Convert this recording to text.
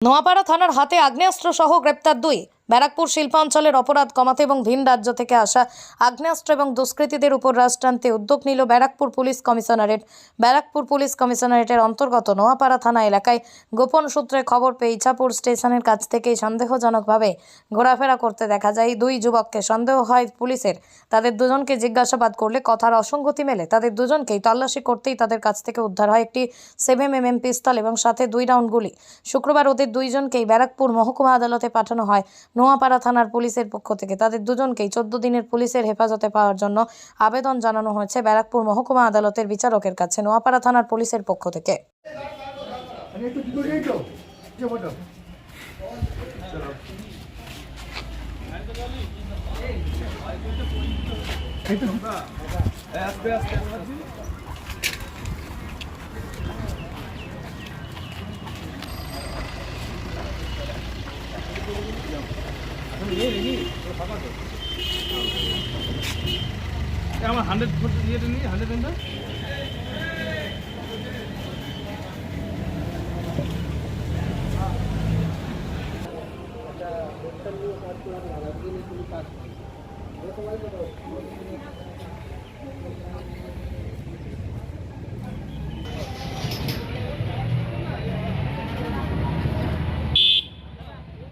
নোয়াপাড়া থানার হাতে আগ্নেয়াস্ত্র সহ গ্রেপ্তার 2। ব্যারাকপুর শিল্পাঞ্চলের অপরাধ কমাতে এবং ভিন রাজ্য থেকে আসা আগ্নেয়াস্ত্র এবং দুষ্কৃতীদের উপর রাশ টানতে উদ্যোগ নিল Barrackpore police commissionerate. Barrackpore police কমিশনারেটের অন্তর্গত নোয়াপাড়া থানা এলাকায় গোপন সূত্রে খবর পেয়ে ইছাপুর স্টেশনের কাছ থেকেই সন্দেহজনকভাবে ঘোরাফেরা করতে দেখা যায় 2 যুবককে। সন্দেহ হয় পুলিশের। তাদের দুজনকে জিজ্ঞাসাবাদ করলে কথার অসঙ্গতি মেলে। তাদের দুজনকেই তল্লাশি করতেই তাদের কাছ থেকে উদ্ধার হয় একটি 7mm পিস্তল এবং সাথে 2 রাউন্ড গুলি। শুক্রবার ওদের দুইজনকেই ব্যারাকপুর মহকুমা আদালতে পাঠানো হয় নোয়াপাড়া থানার পুলিশের পক্ষ থেকে। তাদের দুজনকেই 14 দিনের পুলিশের হেফাজতে পাওয়ার জন্য আবেদন জানানো হয়েছে ব্যারাকপুর মহকুমা আদালতের বিচারকের কাছে নোয়াপাড়া থানার পুলিশের পক্ষ থেকে। আমার 100 ফুট দিয়ে নিই 100 এন্ড